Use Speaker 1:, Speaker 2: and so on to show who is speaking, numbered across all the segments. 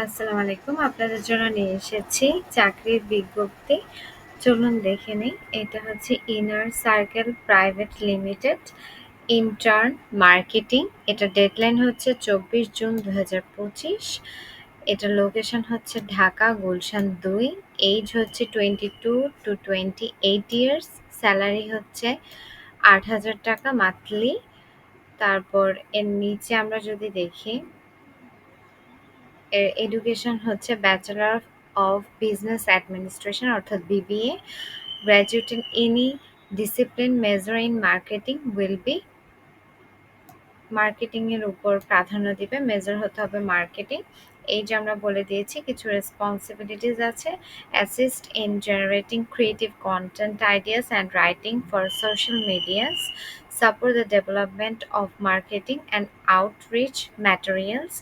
Speaker 1: আসসালামু আলাইকুম। আপনাদের জন্য নিয়ে এসেছি চাকরির বিজ্ঞপ্তি। চলুন দেখে নেই। এটা হচ্ছে inner circle private limited, intern marketing. এটা ডেডলাইন হচ্ছে 24 জুন 2025। এটার লোকেশন হচ্ছে ঢাকা গুলশান 2। এজ হচ্ছে 22 to 28 ইয়ার্স। স্যালারি হচ্ছে ৮,০০০ টাকা মান্থলি। তারপর এর নিচে আমরা যদি দেখি, এর এডুকেশন হচ্ছে ব্যাচেলর অফ বিজনেস অ্যাডমিনিস্ট্রেশন অর্থাৎ BBA. Graduate in any discipline major in marketing will be, marketing এর উপর প্রাধান্য দিবে, মেজর হতে হবে মার্কেটিং। এই যে আমরা বলে দিয়েছি কিছু রেসপন্সিবিলিটিস আছে। Assist in generating creative content ideas and writing for social medias, support the development of marketing and outreach materials,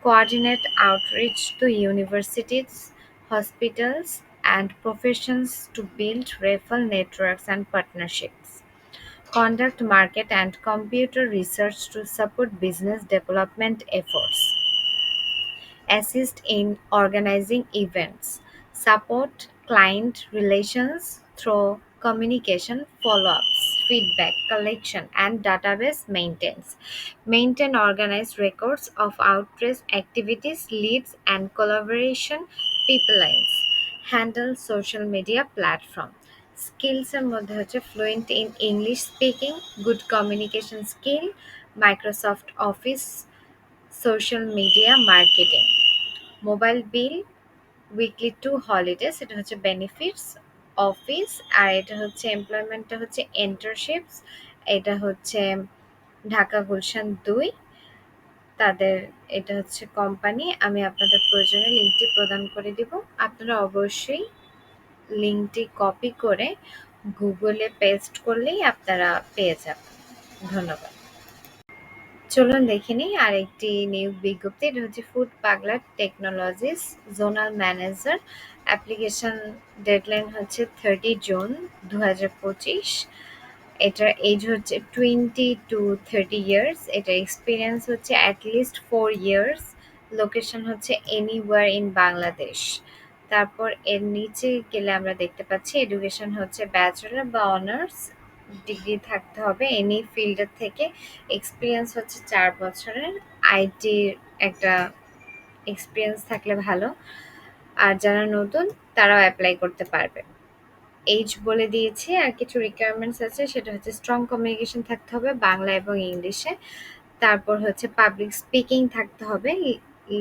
Speaker 1: coordinate outreach to universities, hospitals, and professions to build referral networks and partnerships, conduct market and computer research to support business development efforts, assist in organizing events, support client relations through communication, follow-ups, feedback collection, and database maintenance. Maintain organized records of outreach activities, leads, and collaboration pipelines. Handle social media platform. স্কিলসের মধ্যে হচ্ছে fluent in English speaking, good communication skill, Microsoft office, social media marketing. Mobile bill, weekly 2 holidays, এটা হচ্ছে benefits. Office আর এটা হচ্ছে এমপ্লয়মেন্টটা হচ্ছে ইন্টার্নশিপস। এটা হচ্ছে ঢাকা গুলশান 2। তাদের এটা হচ্ছে কোম্পানি। আমি আপনাদের প্রয়োজনে লিঙ্কটি প্রদান করে দিব। আপনারা অবশ্যই লিঙ্কটি কপি করে গুগলে পেস্ট করলেই আপনারা পেয়ে যাবেন। ধন্যবাদ। চলুন দেখে নিই আরেকটি নিয়োগ বিজ্ঞপ্তি। এটা হচ্ছে ফুড পাগলা technologies, zonal manager. Application deadline হচ্ছে 30 জুন 2025। এটার এজ হচ্ছে 20 to 30 ইয়ার্স। এটার এক্সপিরিয়েন্স হচ্ছে অ্যাটলিস্ট 4 ইয়ার্স। লোকেশন হচ্ছে এনিওয়ার ইন বাংলাদেশ। তারপর এর নিচে গেলে আমরা দেখতে পাচ্ছি এডুকেশন হচ্ছে ব্যাচেলর বা অনার্স ডিগ্রি থাকতে হবে এনি ফিল্ডের থেকে। এক্সপিরিয়েন্স হচ্ছে 4 বছরের। আইটির একটা এক্সপিরিয়েন্স থাকলে ভালো। আর যারা নতুন তারাও অ্যাপ্লাই করতে পারবে। এইজ বলে দিয়েছি। আর কিছু রিকোয়ারমেন্টস আছে, সেটা হচ্ছে স্ট্রং কমিউনিকেশন থাকতে হবে বাংলা এবং ইংলিশে। তারপর হচ্ছে পাবলিক স্পিকিং থাকতে হবে,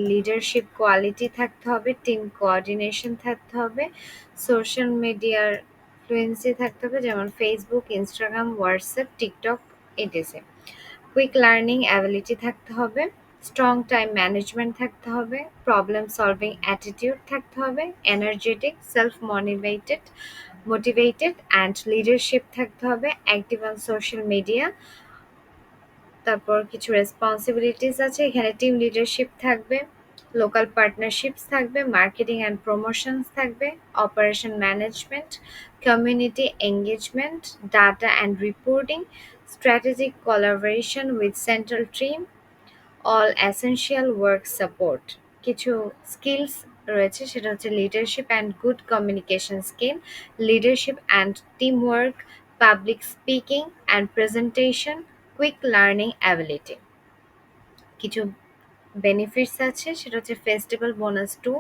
Speaker 1: লিডারশিপ কোয়ালিটি থাকতে হবে, টিম কোঅর্ডিনেশন থাকতে হবে, সোশ্যাল মিডিয়ার ফ্লুয়েন্সি থাকতে হবে যেমন Facebook, Instagram, WhatsApp, TikTok ATC. Quick learning ability থাকতে হবে, স্ট্রং টাইম ম্যানেজমেন্ট থাকতে হবে, প্রবলেম সলভিং অ্যাটিটিউড থাকতে হবে, energetic, self motivated and leadership থাকতে হবে, অ্যাক্টিভ অন সোশ্যাল মিডিয়া। তারপর কিছু রেসপন্সিবিলিটিস আছে এখানে, টিম লিডারশিপ থাকবে, লোকাল পার্টনারশিপস থাকবে, মার্কেটিং অ্যান্ড প্রমোশনস থাকবে, operation management, community engagement, data and reporting, strategic collaboration with central team, all essential work support. কিছু স্কিলস রয়েছে, সেটা হচ্ছে leadership and good communication skill, leadership and team work, public speaking and presentation, quick learning ability. কিছু benefits আছে, সেটা হচ্ছে festival bonus 2,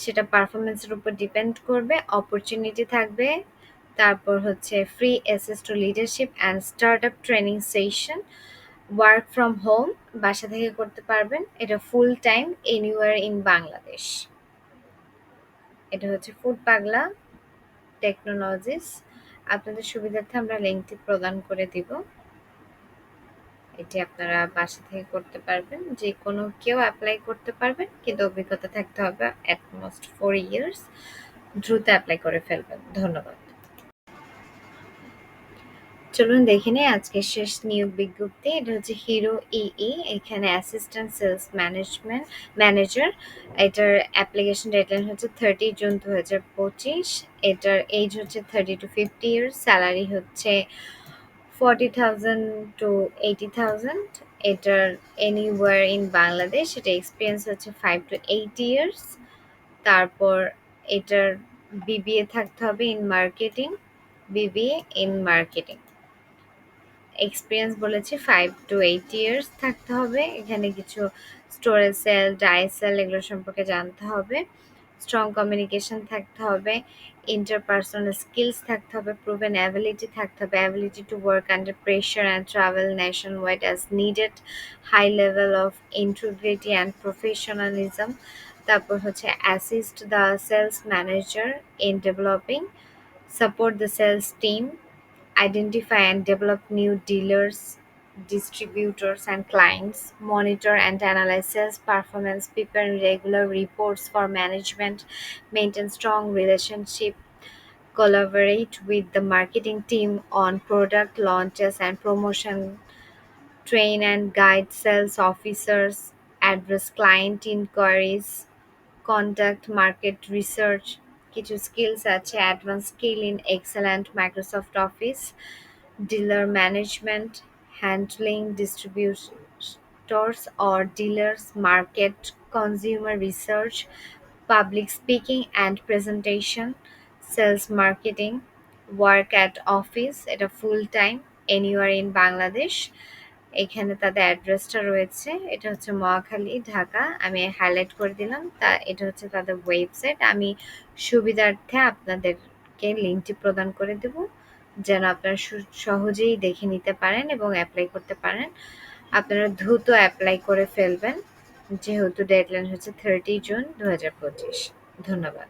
Speaker 1: সেটা পারফরমেন্সের উপর ডিপেন্ড করবে। অপরচুনিটি থাকবে। তারপর হচ্ছে free access to leadership and start up training session, work from home, বাসা থেকে করতে পারবেন। এটা full time anywhere in Bangladesh. এটা হচ্ছে ফুড পাগলা টেকনোলজিস। আপনাদের সুবিধার্থে আমরা লিঙ্কটি প্রদান করে দিব। এটি আপনারা বাসা থেকে করতে পারবেন। যে কোনো কেউ অ্যাপ্লাই করতে পারবেন, কিন্তু অভিজ্ঞতা থাকতে হবে অ্যাট মোস্ট 4 ইয়ার্স। দ্রুত অ্যাপ্লাই করে ফেলবেন। ধন্যবাদ। চলুন দেখে নিই আজকের শেষ নিয়োগ বিজ্ঞপ্তি। এটা হচ্ছে হিরো ইই, এখানে অ্যাসিস্ট্যান্ট সেলস ম্যানেজার। এটার অ্যাপ্লিকেশন ডেডলাইন হচ্ছে 30 জুন 2025। এটার এজ হচ্ছে 30 to 50 ইয়ার্স। স্যালারি হচ্ছে 40,000 to 80,000। এটার এনিওয়ার ইন বাংলাদেশ, এটা এক্সপিরিয়েন্স হচ্ছে 5 to 8 years। তারপর এটার বিবিএ থাকতে হবে in marketing, BBA in marketing. Experience বলেছি 5 to 8 years থাকতে হবে। এখানে কিছু স্টোরেজ সেল, ডাই সেল এগুলো সম্পর্কে জানতে হবে। স্ট্রং কমিউনিকেশন থাকতে হবে, ইন্টারপার্সোনাল স্কিলস থাকতে হবে, প্রুভেন অ্যাবিলিটি থাকতে হবে, ability to work under pressure and travel nationwide as needed, high level of integrity and professionalism. তারপর হচ্ছে assist the sales manager in developing, support the sales team, identify and develop new dealers, distributors, and clients, monitor and analyze sales performance, prepare regular reports for management, maintain strong relationship, collaborate with the marketing team on product launches and promotion, train and guide sales officers, address client inquiries, conduct market research. কিছু skills আছে, advance skill in excellent Microsoft office, dealer management, handling distributors or dealers, market consumer research, public speaking and presentation, sales marketing, work at office এটা full time, anywhere in Bangladesh. এখানে তাদের অ্যাড্রেসটা রয়েছে, এটা হচ্ছে মহাখালী, ঢাকা। আমি হাইলাইট করে দিলাম, তা এটা হচ্ছে তাদের ওয়েবসাইট। আমি সুবিধার্থে আপনাদেরকে লিঙ্কটি প্রদান করে দেব, যেন আপনারা সহজেই দেখে নিতে পারেন এবং অ্যাপ্লাই করতে পারেন। আপনারা দ্রুত অ্যাপ্লাই করে ফেলবেন, যেহেতু ডেডলাইন হচ্ছে 30 জুন 2025। ধন্যবাদ।